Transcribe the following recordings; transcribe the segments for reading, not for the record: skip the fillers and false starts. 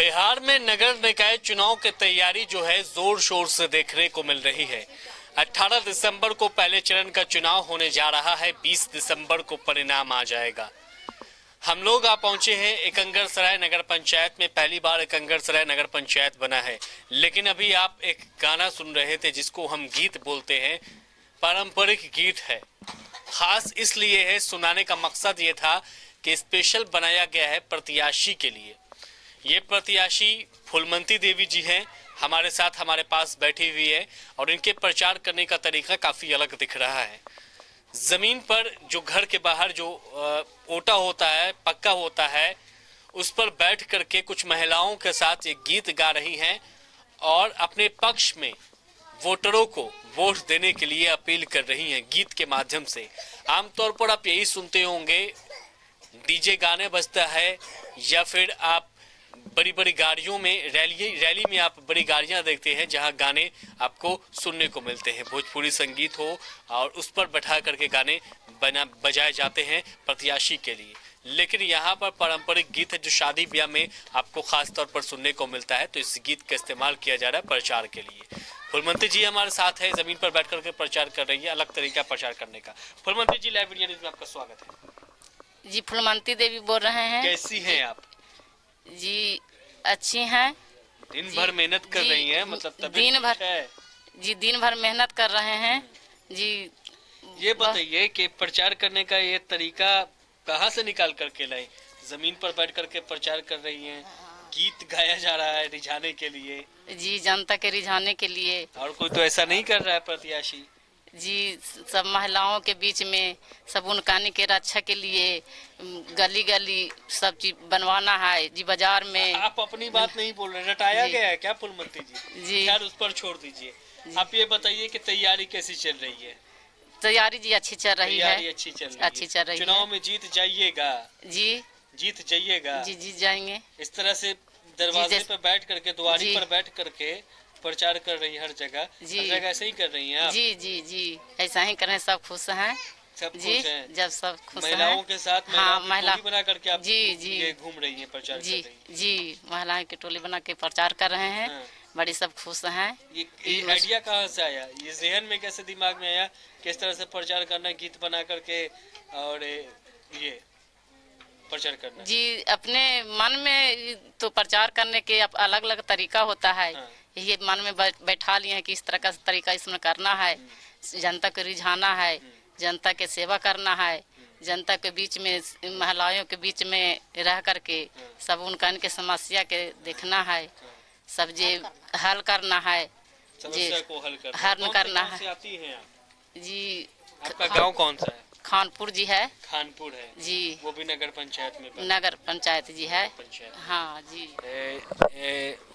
बिहार में नगर निकाय चुनाव की तैयारी जो है जोर शोर से देखने को मिल रही है। 18 दिसंबर को पहले चरण का चुनाव होने जा रहा है। 20 दिसंबर को परिणाम आ जाएगा। हम लोग आ पहुंचे हैं एकंगरसराय नगर पंचायत में। पहली बार एकंगरसराय नगर पंचायत बना है। लेकिन अभी आप एक गाना सुन रहे थे जिसको हम गीत बोलते हैं, पारंपरिक गीत है। खास इसलिए है, सुनाने का मकसद ये था कि स्पेशल बनाया गया है प्रत्याशी के लिए। ये प्रत्याशी फूलमंती देवी जी हैं, हमारे साथ हमारे पास बैठी हुई है और इनके प्रचार करने का तरीका काफी अलग दिख रहा है। जमीन पर जो घर के बाहर जो ओटा होता है, पक्का होता है, उस पर बैठ करके कुछ महिलाओं के साथ एक गीत गा रही हैं और अपने पक्ष में वोटरों को वोट देने के लिए अपील कर रही हैं गीत के माध्यम से। आमतौर पर आप यही सुनते होंगे, डीजे गाने बजता है या फिर आप बड़ी बड़ी गाड़ियों में रैली में आप बड़ी गाड़ियां देखते हैं जहां गाने आपको सुनने को मिलते हैं। भोजपुरी संगीत हो और उस पर बैठा करके गाने बजाए जाते हैं प्रत्याशी के लिए। लेकिन यहाँ पर पारंपरिक गीत है जो शादी ब्याह में आपको खास तौर पर सुनने को मिलता है, तो इस गीत का इस्तेमाल किया जा रहा है प्रचार के लिए। फूलमंती जी हमारे साथ है, जमीन पर बैठ करके प्रचार कर रही है, अलग तरीका प्रचार करने का। फूलमंती जी, लाइव इंडिया न्यूज़ में आपका स्वागत है। जी, फूलमंती देवी बोल रहे हैं। कैसी हैं आप? जी अच्छी हैं। दिन भर मेहनत कर रही हैं, मतलब दिन भर है जी, दिन भर मेहनत कर रहे हैं जी। ये बताइए कि प्रचार करने का ये तरीका कहाँ से निकाल करके लाए? जमीन पर बैठ करके प्रचार कर रही हैं, गीत गाया जा रहा है रिझाने के लिए। जी, जनता के रिझाने के लिए। और कोई तो ऐसा नहीं कर रहा है प्रत्याशी? जी, सब महिलाओं के बीच में सब उनकाने के रक्षा के लिए गली गली सब चीज बनवाना है जी। बाजार में आप अपनी बात नहीं बोल रहे, रटाया गया है क्या फूलमंती जी? जी यार उस पर छोड़ दीजिए। आप ये बताइए कि तैयारी कैसी चल रही है? तैयारी जी अच्छी चल रही है। अच्छी चल रही है। चुनाव में जीत जाइएगा? जी जीत जाइएगा? जी जीत जाएंगे। इस तरह से दरवाजे पर बैठ करके, द्वारी पर बैठ करके प्रचार कर रही है हर जगह ऐसे ही कर रही हैं आप? जी जी जी ऐसा ही कर रहे हैं। सब खुश हैं सब जी, खुश हैं। जब सब खुश हैं महिलाओं के साथ महिला बना करके आप जी जी ये घूम रही हैं, प्रचार जी कर रही हैं। जी, महिलाएं की टोली बना के प्रचार कर रहे हैं। बड़ी सब खुश हैं। ये आइडिया कहाँ से आया? ये जहन में कैसे दिमाग में आया किस तरह से प्रचार करना, गीत बना करके और ये प्रचार करना? जी, अपने मन में तो प्रचार करने के अलग अलग तरीका होता है। ये मन में बैठा लिए हैं कि इस तरह का तरीका इसमें करना है, जनता को रिझाना है, जनता के सेवा करना है, जनता के बीच में, महिलाओं के बीच में रह करके सब उनका इनके समस्या के देखना है, सब जे हल करना है, समस्या को हल करना है। आती हैं आप? जी, आपका गांव कौन सा है? खानपुर जी है। खानपुर है जी, वो भी नगर पंचायत में? नगर पंचायत जी है। हाँ जी।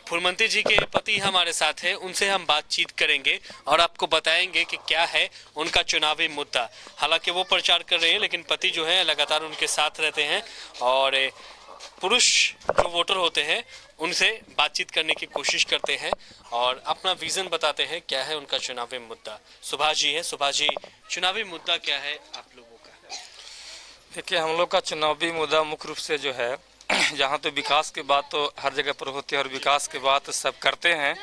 फूलमंती जी के पति हमारे साथ हैं, उनसे हम बातचीत करेंगे और आपको बताएंगे कि क्या है उनका चुनावी मुद्दा। हालांकि वो प्रचार कर रहे हैं लेकिन पति जो है लगातार उनके साथ रहते हैं और पुरुष जो वोटर होते हैं उनसे बातचीत करने की कोशिश करते हैं और अपना विजन बताते हैं क्या है उनका चुनावी मुद्दा। सुभाष जी है। सुभाष जी, चुनावी मुद्दा क्या है आप लोगों का? देखिए, हम लोग का चुनावी मुद्दा मुख्य रूप से जो है, जहाँ तो विकास की बात तो हर जगह पर होती है और विकास की बात सब करते हैं,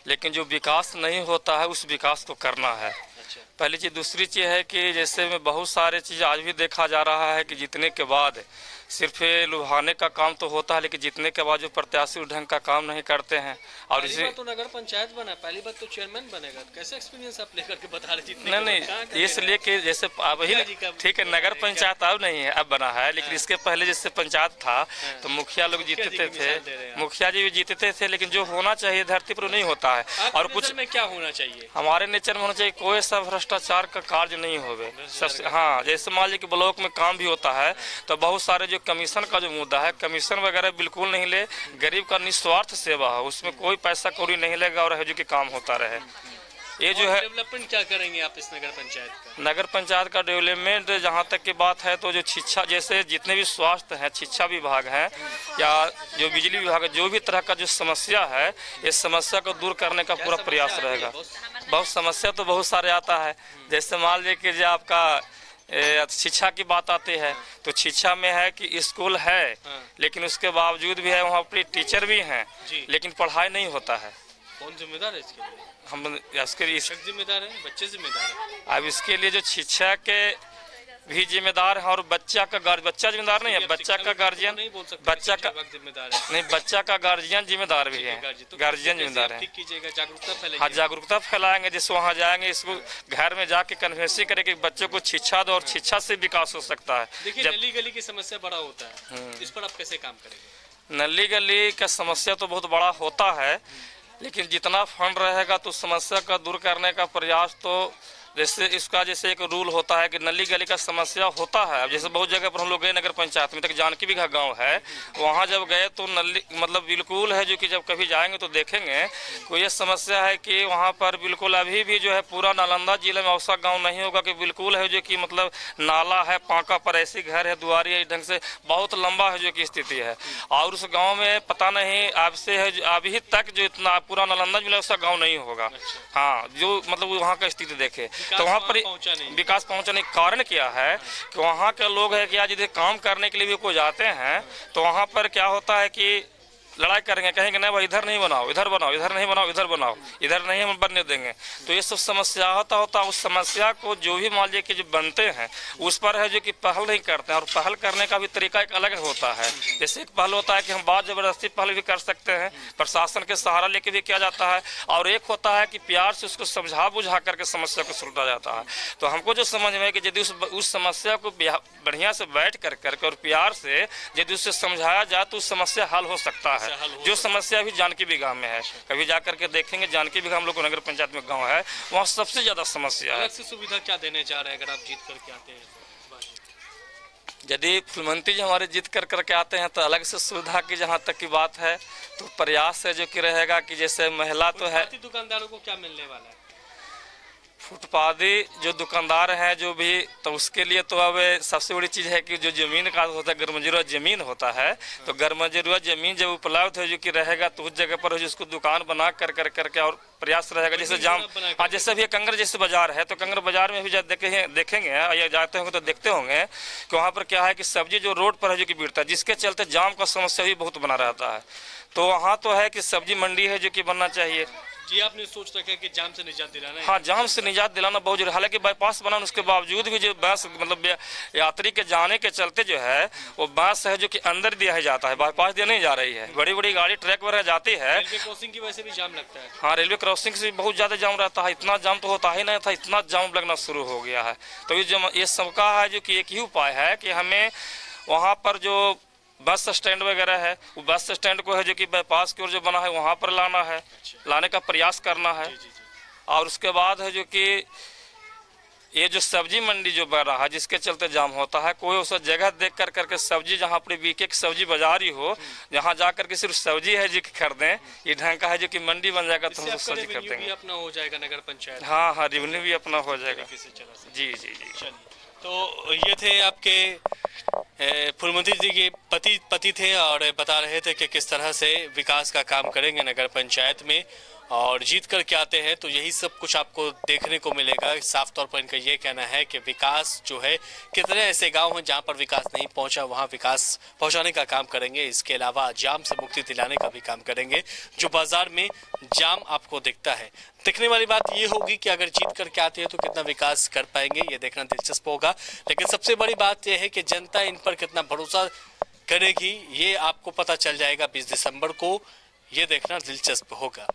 लेकिन जो विकास नहीं होता है उस विकास को करना है। पहली चीज़। दूसरी चीज़ है कि जैसे में बहुत सारे चीज़ आज भी देखा जा रहा है कि जीतने के बाद सिर्फ लुभाने का काम तो होता है, लेकिन जीतने के बाद जो प्रत्याशी ढंग का काम नहीं करते हैं। और इसे तो नगर पंचायत बना, पहली बार तो चेयरमैन बनेगा, कैसे एक्सपीरियंस आप लेकर के बता रहे? जीतने नहीं, इसलिए कि जैसे अब ही ठीक है, नगर पंचायत अब नहीं है, अब बना है, लेकिन इसके पहले जैसे पंचायत था तो मुखिया लोग जीतते थे, मुखिया जी भी जीतते थे, लेकिन जो होना चाहिए धरती पर नहीं होता है। और कुछ में क्या होना चाहिए? हमारे नेचर में होना चाहिए कोई सा भ्रष्टाचार का कार्य नहीं होवे सबसे। हाँ, जैसे मान लीजिए कि ब्लॉक में काम भी होता है तो बहुत सारे जो कमीशन का जो मुद्दा है, कमीशन वगैरह बिल्कुल नहीं ले, गरीब का निस्वार्थ सेवा है, उसमें कोई पैसा कौड़ी नहीं लेगा और है जो कि काम होता रहे। ये जो है डेवलपमेंट क्या करेंगे आप इस नगर पंचायत का? नगर पंचायत का डेवलपमेंट जहाँ तक की बात है तो जो शिक्षा, जैसे जितने भी स्वास्थ्य है, शिक्षा विभाग है या जो बिजली विभाग है, जो भी तरह का जो समस्या है, इस समस्या को दूर करने का पूरा प्रयास रहेगा। बहुत समस्या तो बहुत सारे आता है, जैसे मान लीजिए कि जो आपका शिक्षा की बात आती है तो शिक्षा में है कि स्कूल है लेकिन उसके बावजूद भी है वहाँ पर टीचर भी हैं लेकिन पढ़ाई नहीं होता है। कौन जिम्मेदार है इसके लिए? हम इसके लिए शिक्षक जिम्मेदार है, बच्चे जिम्मेदार है? अब इसके लिए जो शिक्षक के भी जिम्मेदार है और बच्चा जिम्मेदार नहीं है, बच्चा का गार्जियन नहीं बोल सकते, बच्चा का जिम्मेदार है नहीं, बच्चा का गार्जियन जिम्मेदार भी है, गार्जियन जिम्मेदार है। ठीक कीजिएगा, जागरूकता फैलाइए। हाँ, जागरूकता फैलाएंगे, जिससे वहाँ जाएंगे, इसको घर में जाके कन्वेंसिंग करेंगे कि बच्चों को शिक्षा दो और शिक्षा से विकास हो सकता है। देखिए नली गली की समस्या बड़ा होता है, इस पर आप कैसे काम करेंगे? नली गली का समस्या तो बहुत बड़ा होता है लेकिन जितना फंड रहेगा तो समस्या का दूर करने का प्रयास तो जैसे एक रूल होता है कि नली गली का समस्या होता है। अब जैसे बहुत जगह पर हम लोग गए नगर पंचायत में, तक जानकी बिघा गांव है, वहां जब गए तो नली मतलब बिल्कुल है जो कि जब कभी जाएंगे तो देखेंगे तो ये समस्या है कि वहां पर बिल्कुल अभी भी जो है पूरा नालंदा जिले में ऐसा गांव नहीं होगा कि बिल्कुल है जो कि मतलब नाला है, पाका पर ऐसी घर है, दुआरी है, ढंग से बहुत लंबा है जो कि स्थिति है। और उस गाँव में पता नहीं आपसे है अभी तक जो इतना पूरा नालंदा जिला ऐसा गाँव नहीं होगा। हाँ, जो मतलब वहाँ का स्थिति देखे तो वहाँ पर विकास पहुँचाने का कारण क्या है कि वहाँ के लोग है कि आज यदि काम करने के लिए भी कोई जाते हैं तो वहाँ पर क्या होता है कि लड़ाई करेंगे, कहेंगे नहीं भाई इधर नहीं बनाओ, इधर बनाओ, इधर नहीं बनाओ, इधर बनाओ, इधर नहीं हम बनने देंगे। तो ये सब समस्या होता उस समस्या को जो भी मान लीजिए कि जो बनते हैं उस पर है जो कि पहल नहीं करते हैं। और पहल करने का भी तरीका एक अलग होता है। जैसे एक पहल होता है कि हम बात जबरदस्ती पहल भी कर सकते हैं, प्रशासन के सहारा लेके भी किया जाता है, और एक होता है कि प्यार से उसको समझा बुझा करके समस्या को सुलझा जाता है। तो हमको जो समझ में है कि यदि उस समस्या को बढ़िया से बैठ करके और प्यार से यदि उससे समझाया जाए तो उस समस्या हल हो सकता है। जो समस्या भी जानकी बिघा में है, कभी जाकर के देखेंगे जानकी बिघा हम लोग को नगर पंचायत में गांव है, वहाँ सबसे ज्यादा समस्या है। अलग से सुविधा क्या देने जा रहे हैं अगर आप जीत करके आते हैं? यदि फुलमंती जी हमारे जीत करके आते हैं तो अलग से सुविधा की जहाँ तक की बात है तो प्रयास है जो कि रहेगा कि जैसे महिला तो है, दुकानदारों को क्या मिलने वाला है? फुटपाथी जो दुकानदार हैं जो भी, तो उसके लिए तो अब सबसे बड़ी चीज़ है कि जो ज़मीन का होता है, गैरमंजूरा ज़मीन होता है, तो गैरमंजूरा ज़मीन जब उपलब्ध है जो कि रहेगा तो उस जगह पर जिसको दुकान बना करके और प्रयास रहेगा। जैसे जाम आज जैसे भी कंगर जैसे बाजार है तो कंगर बाजार में भी जब देखेंगे या जाते होंगे तो देखते होंगे कि वहाँ पर क्या है कि सब्जी जो रोड पर है जो कि बिकता है, जिसके चलते जाम का समस्या भी बहुत बना रहता है। तो वहाँ तो है कि सब्जी मंडी है जो कि बनना चाहिए। जी, आपने सोच रखा है कि जाम से निजात दिलाना है? हाँ, जाम से निजात दिलाना बहुत जरूरी। हालांकि बाईपास बनाना उसके बावजूद भी जो बस मतलब यात्री के जाने के चलते जो है वो बस है जो कि अंदर दिया जाता है, बाईपास दिया नहीं जा रही है। बड़ी बड़ी गाड़ी ट्रैक वगैरह जाती है, रेलवे क्रॉसिंग की वजह से भी जाम लगता है। हाँ, रेलवे क्रॉसिंग से बहुत ज्यादा जाम रहता है। इतना जाम तो होता ही नहीं था, इतना जाम लगना शुरू हो गया है। तो ये सबका है जो कि एक ही उपाय है कि हमें वहाँ पर जो बस स्टैंड वगैरह है वो बस स्टैंड को है जो कि बाईपास की ओर जो बना है वहाँ पर लाना है, लाने का प्रयास करना है। और उसके बाद है जो कि ये जो सब्जी मंडी जो बन रहा है जिसके चलते जाम होता है, कोई उस जगह देख करके सब्जी जहाँ पर बीके सब्जी बाजार ही हो, जहाँ जा करके सिर्फ सब्जी है जो कि खरीदें, ये ढंग का है जो कि मंडी बन जाएगा तो हम सब्जी खरीदेंगे। अपना हो जाएगा नगर पंचायत। हाँ, रेवेन्यू भी अपना हो जाएगा। जी। तो ये थे आपके फुलमंती जी के पति थे और बता रहे थे कि किस तरह से विकास का काम करेंगे नगर पंचायत में, और जीत कर के आते हैं तो यही सब कुछ आपको देखने को मिलेगा। साफ तौर पर इनका ये कहना है कि विकास जो है, कितने ऐसे गांव हैं जहां पर विकास नहीं पहुंचा, वहां विकास पहुंचाने का काम करेंगे। इसके अलावा जाम से मुक्ति दिलाने का भी काम करेंगे। जो बाजार में जाम आपको दिखता है, देखने वाली बात ये होगी कि अगर जीत करके आते हैं तो कितना विकास कर पाएंगे, ये देखना दिलचस्प होगा। लेकिन सबसे बड़ी बात यह है कि जनता इन पर कितना भरोसा करेगी, ये आपको पता चल जाएगा 20 दिसंबर को। ये देखना दिलचस्प होगा।